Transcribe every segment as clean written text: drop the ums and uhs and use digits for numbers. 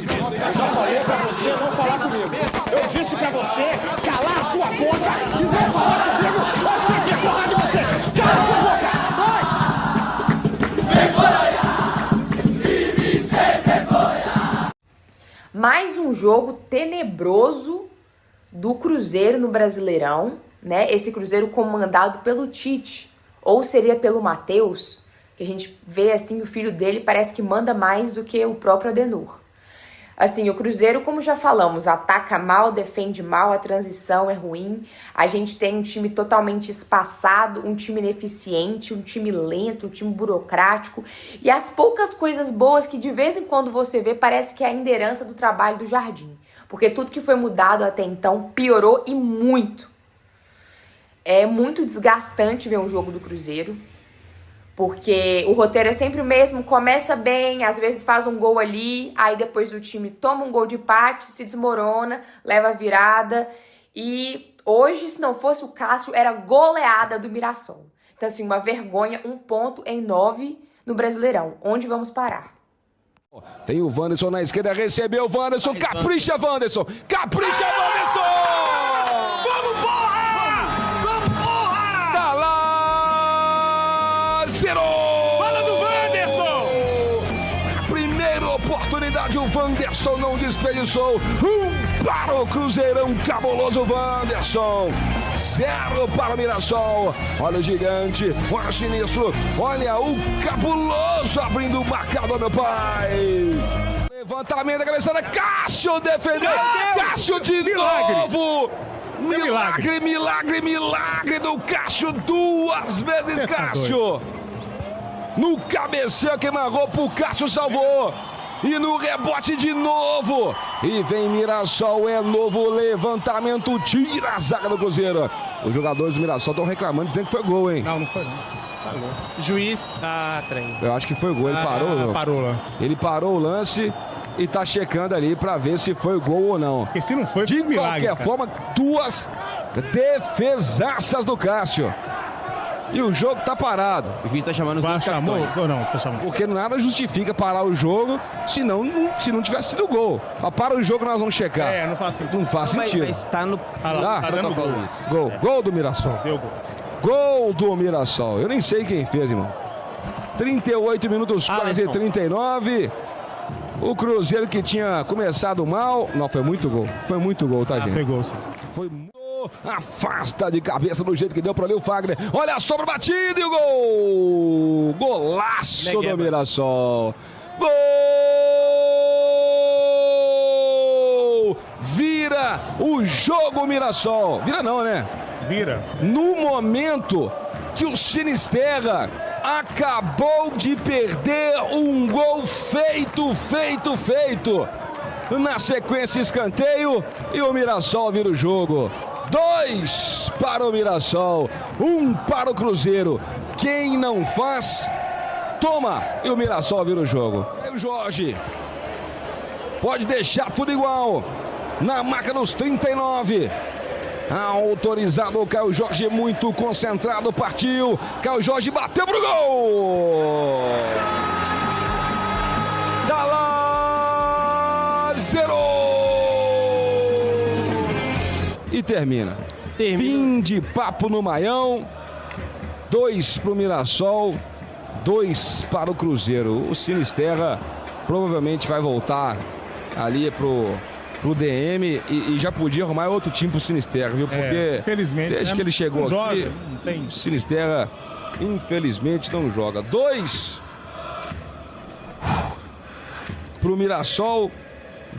Eu já falei pra você não falar comigo. Eu disse pra você calar a sua boca e não falar comigo. Eu esqueci a porra de você. Cala a sua boca. Vai! Mais um jogo tenebroso do Cruzeiro no Brasileirão, né? Esse Cruzeiro comandado pelo Tite, ou seria pelo Matheus, que a gente vê assim, o filho dele parece que manda mais do que o próprio Adenor. Assim, o Cruzeiro, como já falamos, ataca mal, defende mal, a transição é ruim, a gente tem um time totalmente espaçado, um time ineficiente, um time lento, um time burocrático, e as poucas coisas boas que de vez em quando você vê, parece que é ainda herança do trabalho do Jardim, porque tudo que foi mudado até então piorou e muito. É muito desgastante ver um jogo do Cruzeiro, porque o roteiro é sempre o mesmo, começa bem, às vezes faz um gol ali, aí depois o time toma um gol de empate, se desmorona, leva a virada, e hoje, se não fosse o Cássio, era goleada do Mirassol. Então assim, uma vergonha, 1 ponto em 9 no Brasileirão. Onde vamos parar? Tem o Wanderson na esquerda, recebeu o Wanderson, capricha Wanderson, capricha Wanderson! Vamos porra! Vamos porra! Tá lá, zerou! Fala do Wanderson! Primeira oportunidade, o Wanderson não desperdiçou, para o Cruzeirão cabuloso Wanderson, 0 para o Mirassol, olha o gigante, olha o sinistro, olha o cabuloso abrindo o marcador, meu pai. Levantamento da cabeçada, Cássio defendeu, Cássio de novo. Milagre do Cássio, 2 vezes Cássio. No cabeceio que marrou pro Cássio, salvou. E no rebote de novo. E vem Mirassol, é novo levantamento, tira a zaga do Cruzeiro. Os jogadores do Mirassol estão reclamando, dizendo que foi gol, hein? Não foi não. Falou. Juiz, trem. Eu acho que foi gol, ele parou ou não? Parou o lance. Ele parou o lance e tá checando ali pra ver se foi gol ou não. Porque se não foi, de milagre, qualquer forma, 2 defesaças do Cássio. E o jogo tá parado. O juiz tá chamando os dois capitães. Ou não, tá chamando. Porque nada justifica parar o jogo se não tivesse sido gol. Mas para o jogo nós vamos checar. Não faz sentido. Não faz sentido. Mas tá no tá dando gol. Isso. Gol do Mirassol. Deu gol. Gol do Mirassol. Eu nem sei quem fez, irmão. 38 minutos, quase 39. O Cruzeiro que tinha começado mal. Não, foi muito gol. Foi muito gol, tá, gente? Foi gol, sim. Foi muito. Afasta de cabeça do jeito que deu para ali o Fagner. Olha a sobra batida e o gol! Golaço do Mirassol. Gol! Vira o jogo, Mirassol. Vira não, né? Vira. No momento que o Sinisterra acabou de perder um gol feito. Na sequência, escanteio e o Mirassol vira o jogo. 2 para o Mirassol, 1 para o Cruzeiro. Quem não faz, toma. E o Mirassol vira o jogo. E o Jorge pode deixar tudo igual. Na marca dos 39. Autorizado o Caio Jorge, muito concentrado, partiu. Caio Jorge bateu pro gol. Tá lá, zerou. E termina. Fim de papo no Maião. 2 para o Mirassol, 2 para o Cruzeiro. O Sinisterra provavelmente vai voltar ali pro DM e já podia arrumar outro time pro Sinisterra, viu? Porque infelizmente, desde que ele chegou não aqui, joga, não tem. o Sinisterra infelizmente não joga. 2 pro Mirassol,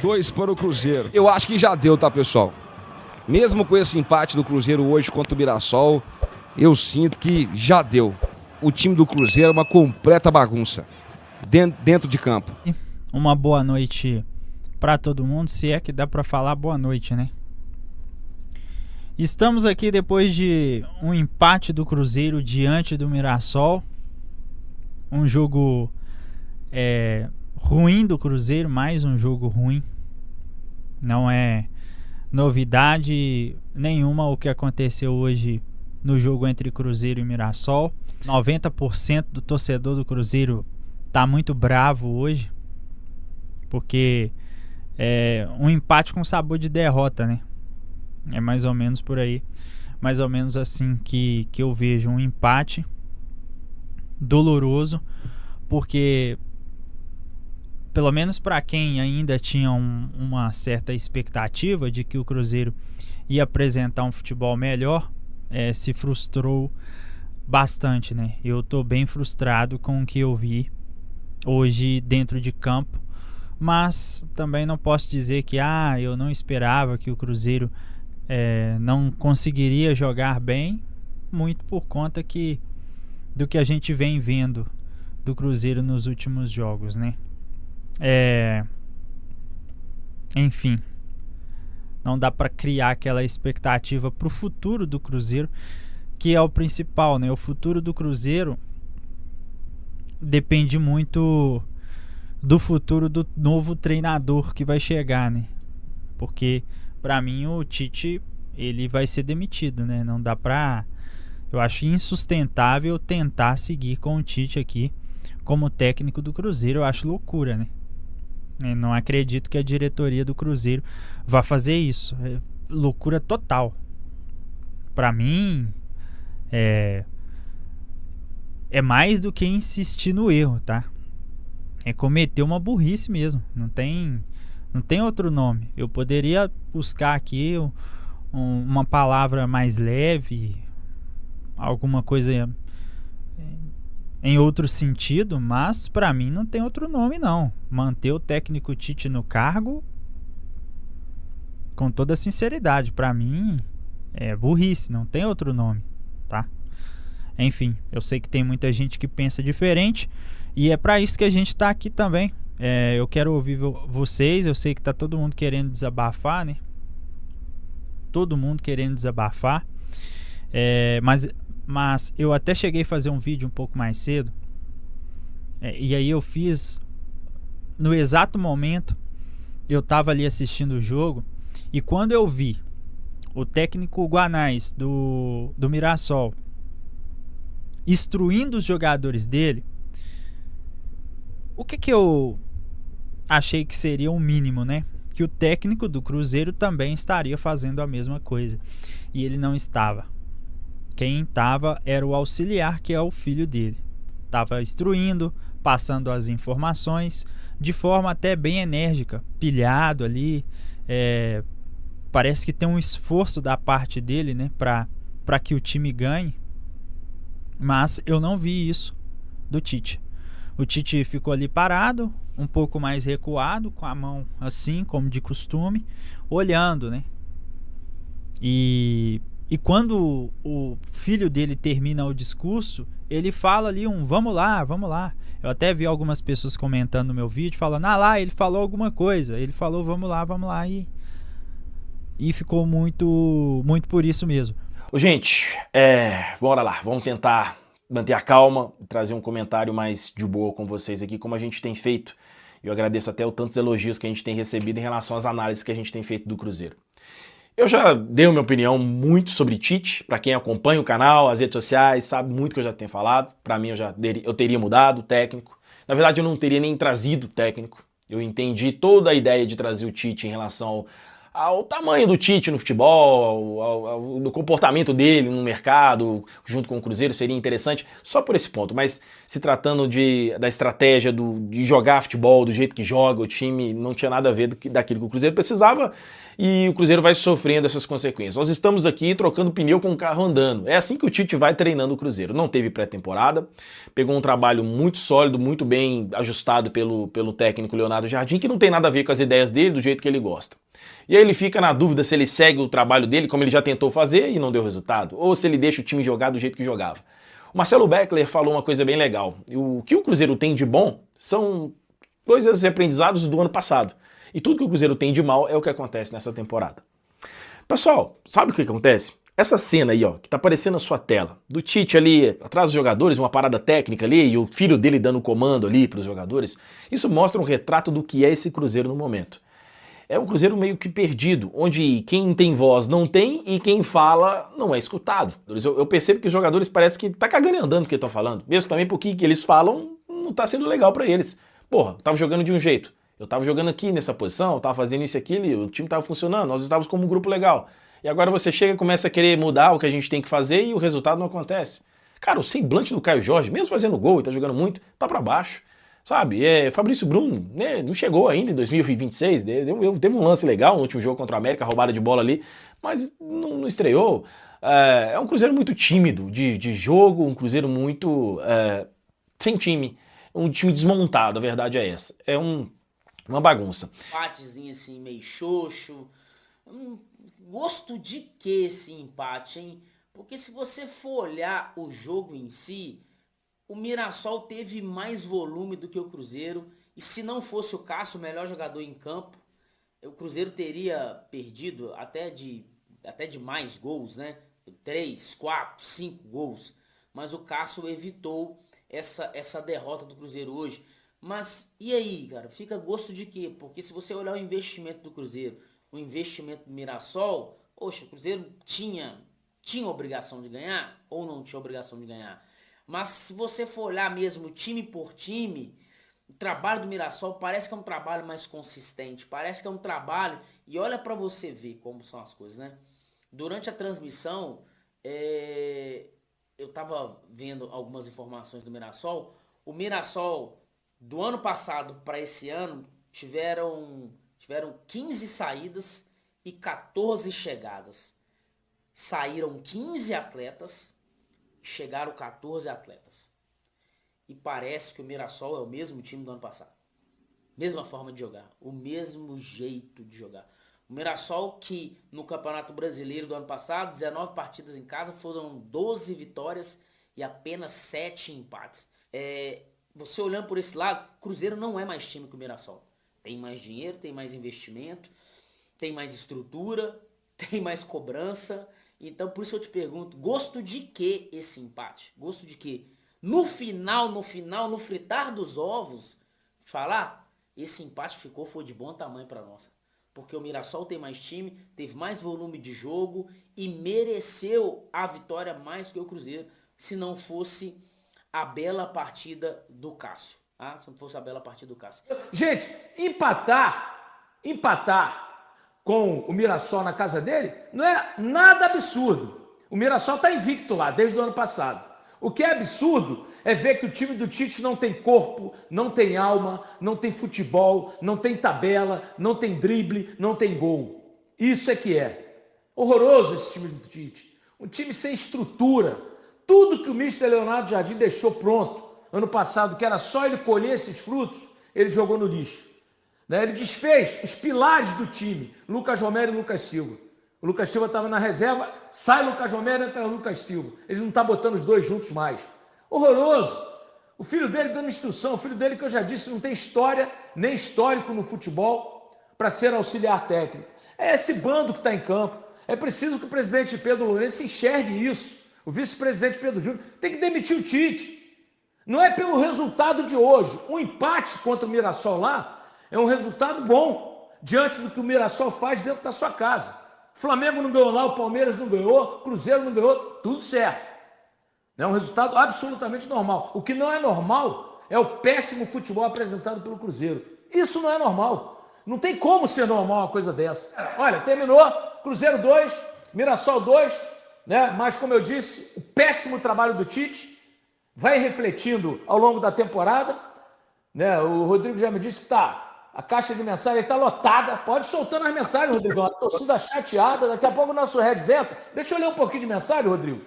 2 para o Cruzeiro. Eu acho que já deu, tá, pessoal? Mesmo com esse empate do Cruzeiro hoje contra o Mirassol, eu sinto que já deu. O time do Cruzeiro é uma completa bagunça dentro de campo. Uma boa noite para todo mundo, se é que dá para falar boa noite, né? Estamos aqui depois de um empate do Cruzeiro diante do Mirassol. Um jogo ruim do Cruzeiro, mais um jogo ruim. Não é novidade nenhuma o que aconteceu hoje no jogo entre Cruzeiro e Mirassol. 90% do torcedor do Cruzeiro tá muito bravo hoje, porque um empate com sabor de derrota, né? É mais ou menos por aí. Mais ou menos assim que eu vejo um empate doloroso, porque pelo menos para quem ainda tinha uma certa expectativa de que o Cruzeiro ia apresentar um futebol melhor, se frustrou bastante, né? Eu tô bem frustrado com o que eu vi hoje dentro de campo, mas também não posso dizer que eu não esperava que o Cruzeiro não conseguiria jogar bem, muito por conta do que a gente vem vendo do Cruzeiro nos últimos jogos, né? Enfim, não dá para criar aquela expectativa pro futuro do Cruzeiro, que é o principal, né? O futuro do Cruzeiro depende muito do futuro do novo treinador que vai chegar, né? Porque para mim o Tite, ele vai ser demitido, né? Não dá pra... Eu acho insustentável tentar seguir com o Tite aqui como técnico do Cruzeiro. Eu acho loucura, né? Eu não acredito que a diretoria do Cruzeiro vá fazer isso. É loucura total. Pra mim, é mais do que insistir no erro, tá? É cometer uma burrice mesmo. Não tem outro nome. Eu poderia buscar aqui uma palavra mais leve, alguma coisa em outro sentido, mas pra mim não tem outro nome não. Manter o técnico Tite no cargo, com toda sinceridade, pra mim é burrice, não tem outro nome, tá? Enfim, eu sei que tem muita gente que pensa diferente e é pra isso que a gente tá aqui também. Eu quero ouvir vocês. Eu sei que tá todo mundo querendo desabafar, né? Todo mundo querendo desabafar. Mas eu até cheguei a fazer um vídeo um pouco mais cedo. E aí eu fiz no exato momento. Eu tava ali assistindo o jogo. E quando eu vi o técnico Guanais do Mirassol instruindo os jogadores dele, o que eu achei que seria o mínimo, né? Que o técnico do Cruzeiro também estaria fazendo a mesma coisa. E ele não estava. Quem estava era o auxiliar, que é o filho dele. Estava instruindo, passando as informações de forma até bem enérgica, pilhado ali. Parece que tem um esforço da parte dele, né? Para que o time ganhe. Mas eu não vi isso do Tite. O Tite ficou ali parado, um pouco mais recuado, com a mão assim, como de costume, olhando, né? E quando o filho dele termina o discurso, ele fala ali vamos lá, vamos lá. Eu até vi algumas pessoas comentando no meu vídeo, falando, lá, ele falou alguma coisa. Ele falou, vamos lá, e ficou muito por isso mesmo. Gente, bora lá, vamos tentar manter a calma, trazer um comentário mais de boa com vocês aqui, como a gente tem feito. Eu agradeço até o tantos elogios que a gente tem recebido em relação às análises que a gente tem feito do Cruzeiro. Eu já dei a minha opinião muito sobre Tite, para quem acompanha o canal, as redes sociais, sabe muito que eu já tenho falado. Para mim eu teria mudado o técnico. Na verdade eu não teria nem trazido o técnico. Eu entendi toda a ideia de trazer o Tite em relação ao tamanho do Tite no futebol, do comportamento dele no mercado, junto com o Cruzeiro, seria interessante só por esse ponto. Mas se tratando da estratégia de jogar futebol, do jeito que joga, o time não tinha nada a ver daquilo que o Cruzeiro precisava, e o Cruzeiro vai sofrendo essas consequências. Nós estamos aqui trocando pneu com o carro andando. É assim que o Tite vai treinando o Cruzeiro. Não teve pré-temporada, pegou um trabalho muito sólido, muito bem ajustado pelo técnico Leonardo Jardim, que não tem nada a ver com as ideias dele, do jeito que ele gosta. E aí ele fica na dúvida se ele segue o trabalho dele, como ele já tentou fazer e não deu resultado, ou se ele deixa o time jogar do jeito que jogava. O Marcelo Beckler falou uma coisa bem legal. O que o Cruzeiro tem de bom são coisas e aprendizados do ano passado. E tudo que o Cruzeiro tem de mal é o que acontece nessa temporada. Pessoal, sabe o que acontece? Essa cena aí, ó, que tá aparecendo na sua tela, do Tite ali atrás dos jogadores, uma parada técnica ali, e o filho dele dando comando ali para os jogadores, isso mostra um retrato do que é esse Cruzeiro no momento. É um Cruzeiro meio que perdido, onde quem tem voz não tem e quem fala não é escutado. Eu percebo que os jogadores parecem que tá cagando e andando o que estão falando, mesmo também porque o que eles falam não tá sendo legal para eles. Porra, tava jogando de um jeito. Eu tava jogando aqui nessa posição, eu tava fazendo isso e aquilo, o time tava funcionando, nós estávamos como um grupo legal. E agora você chega e começa a querer mudar o que a gente tem que fazer e o resultado não acontece. Cara, o semblante do Caio Jorge, mesmo fazendo gol e tá jogando muito, tá pra baixo. Sabe, Fabrício Bruno, né, não chegou ainda em 2026, teve um lance legal no último jogo contra o América, roubada de bola ali, mas não estreou. É um Cruzeiro muito tímido de jogo, um Cruzeiro muito sem time, um time desmontado, a verdade é essa. É uma bagunça. Empatezinho assim, meio xoxo. Gosto de que esse empate, hein? Porque se você for olhar o jogo em si, o Mirassol teve mais volume do que o Cruzeiro. E se não fosse o Cássio, o melhor jogador em campo, o Cruzeiro teria perdido até de mais gols, né? 3, 4, 5 gols. Mas o Cássio evitou essa derrota do Cruzeiro hoje. Mas e aí, cara? Fica gosto de quê? Porque se você olhar o investimento do Cruzeiro, o investimento do Mirassol, poxa, o Cruzeiro tinha obrigação de ganhar ou não tinha obrigação de ganhar? Mas se você for olhar mesmo time por time, o trabalho do Mirassol parece que é um trabalho mais consistente, parece que é um trabalho, e olha pra você ver como são as coisas, né? Durante a transmissão, eu tava vendo algumas informações do Mirassol. O Mirassol, do ano passado para esse ano, tiveram 15 saídas e 14 chegadas. Saíram 15 atletas, chegaram 14 atletas. E parece que o Mirassol é o mesmo time do ano passado. Mesma forma de jogar, o mesmo jeito de jogar. O Mirassol que no Campeonato Brasileiro do ano passado, 19 partidas em casa, foram 12 vitórias e apenas 7 empates. Você olhando por esse lado, Cruzeiro não é mais time que o Mirassol. Tem mais dinheiro, tem mais investimento, tem mais estrutura, tem mais cobrança. Então por isso que eu te pergunto, gosto de que esse empate? Gosto de que? No final, no fritar dos ovos, falar, esse empate foi de bom tamanho para nós. Porque o Mirassol tem mais time, teve mais volume de jogo e mereceu a vitória mais que o Cruzeiro, se não fosse a bela partida do Cássio. Ah, se não fosse a bela partida do Cássio. Gente, empatar com o Mirassol na casa dele não é nada absurdo. O Mirassol está invicto lá desde o ano passado. O que é absurdo é ver que o time do Tite não tem corpo, não tem alma, não tem futebol, não tem tabela, não tem drible, não tem gol. Isso é que é. Horroroso esse time do Tite. Um time sem estrutura. Tudo que o mister Leonardo Jardim deixou pronto ano passado, que era só ele colher esses frutos, ele jogou no lixo. Ele desfez os pilares do time, Lucas Romero e Lucas Silva. O Lucas Silva estava na reserva, sai Lucas Romero e entra Lucas Silva. Ele não está botando os dois juntos mais. Horroroso. O filho dele dando instrução, o filho dele que eu já disse não tem história nem histórico no futebol para ser auxiliar técnico. É esse bando que está em campo. É preciso que o presidente Pedro Lourenço enxergue isso. O vice-presidente Pedro Júnior tem que demitir o Tite. Não é pelo resultado de hoje. Um empate contra o Mirassol lá é um resultado bom diante do que o Mirassol faz dentro da sua casa. O Flamengo não ganhou lá, o Palmeiras não ganhou, o Cruzeiro não ganhou, tudo certo. É um resultado absolutamente normal. O que não é normal é o péssimo futebol apresentado pelo Cruzeiro. Isso não é normal. Não tem como ser normal uma coisa dessa. Olha, terminou, Cruzeiro 2, Mirassol 2, né? Mas como eu disse, o péssimo trabalho do Tite vai refletindo ao longo da temporada, né? O Rodrigo já me disse que a caixa de mensagem está lotada. Pode soltando as mensagens, Rodrigo. A torcida chateada. Daqui a pouco o nosso Regis entra. Deixa eu ler um pouquinho de mensagem, Rodrigo.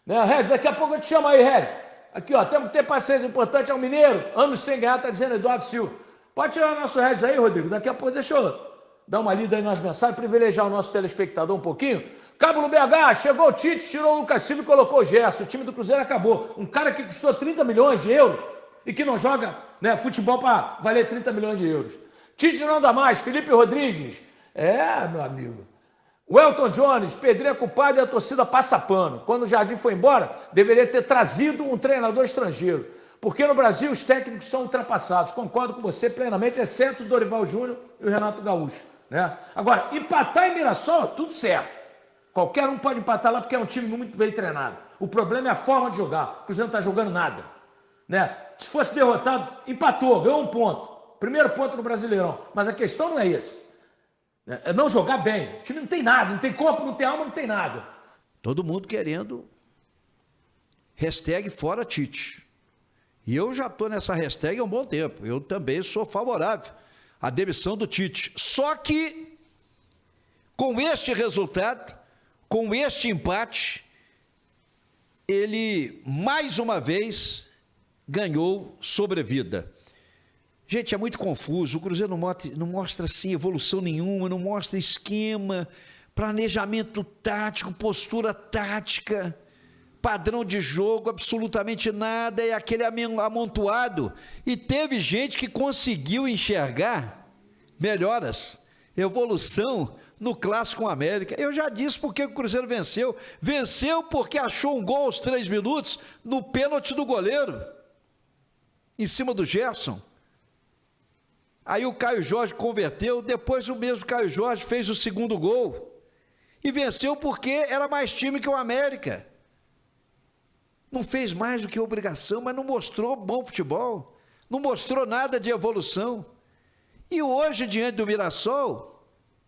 Né, Regis, daqui a pouco eu te chamo aí, Regis. Aqui, ó, temos que ter paciência. Importante é o Mineiro. Anos sem ganhar, tá dizendo Eduardo Silva. Pode tirar o nosso Regis aí, Rodrigo. Daqui a pouco, deixa eu dar uma lida aí nas mensagens, privilegiar o nosso telespectador um pouquinho. Cabo no BH, chegou o Tite, tirou o Lucas Silva e colocou o Gerson. O time do Cruzeiro acabou. Um cara que custou 30 milhões de euros e que não joga, né, futebol para valer 30 milhões de euros. Tite não dá mais, Felipe Rodrigues. Meu amigo. O Elton Jones, Pedrinho é culpado e a torcida passa pano. Quando o Jardim foi embora, deveria ter trazido um treinador estrangeiro. Porque no Brasil os técnicos são ultrapassados. Concordo com você plenamente, exceto o Dorival Júnior e o Renato Gaúcho. Né? Agora, empatar em Mirassol, tudo certo. Qualquer um pode empatar lá porque é um time muito bem treinado. O problema é a forma de jogar. O Cruzeiro não está jogando nada. Né? Se fosse derrotado, empatou, ganhou um ponto. primeiro ponto no Brasileirão. Mas a questão não é essa. É não jogar bem. O time não tem nada, não tem corpo, não tem alma, não tem nada. Todo mundo querendo hashtag fora Tite. E eu já estou nessa hashtag há um bom tempo. Eu também sou favorável à demissão do Tite. Só que, com este resultado, com este empate, ele, mais uma vez, ganhou sobrevida. Gente, é muito confuso. O Cruzeiro não mostra assim, evolução nenhuma, não mostra esquema, planejamento tático, postura tática, padrão de jogo, absolutamente nada, é aquele amontoado. E teve gente que conseguiu enxergar melhoras, evolução no Clássico América. Eu já disse porque o Cruzeiro venceu. Venceu porque achou um gol aos 3 minutos no pênalti do goleiro, em cima do Gerson. Aí o Caio Jorge converteu, depois o mesmo Caio Jorge fez o segundo gol. E venceu porque era mais time que o América. Não fez mais do que obrigação, mas não mostrou bom futebol. Não mostrou nada de evolução. E hoje, diante do Mirassol,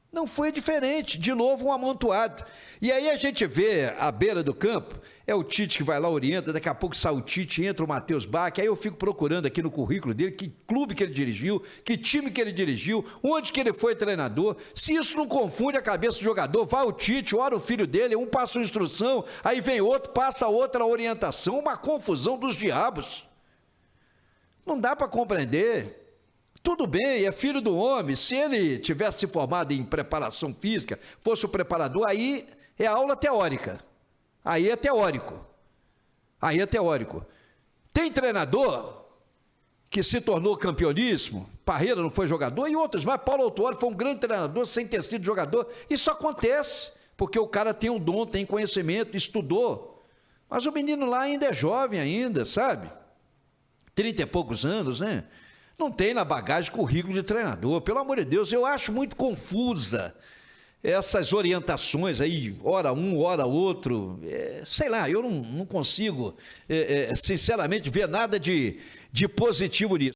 não foi diferente, de novo um amontoado. E aí a gente vê à beira do campo, é o Tite que vai lá, orienta, daqui a pouco sai o Tite, entra o Matheus Bach, aí eu fico procurando aqui no currículo dele, que clube que ele dirigiu, que time que ele dirigiu, onde que ele foi treinador. Se isso não confunde a cabeça do jogador, vai o Tite, ora o filho dele, um passa uma instrução, aí vem outro, passa outra orientação, uma confusão dos diabos. Não dá para compreender. Tudo bem, é filho do homem, se ele tivesse se formado em preparação física, fosse o preparador, aí é aula teórica, aí é teórico, Tem treinador que se tornou campeoníssimo, Parreira não foi jogador, e outros, mas Paulo Autuori foi um grande treinador sem ter sido jogador. Isso acontece, porque o cara tem um dom, tem conhecimento, estudou, mas o menino lá ainda é jovem ainda, sabe? 30 e poucos anos, né? Não tem na bagagem currículo de treinador. Pelo amor de Deus, eu acho muito confusa essas orientações aí, hora um, hora outro. Sei lá, eu não consigo, sinceramente, ver nada de positivo nisso.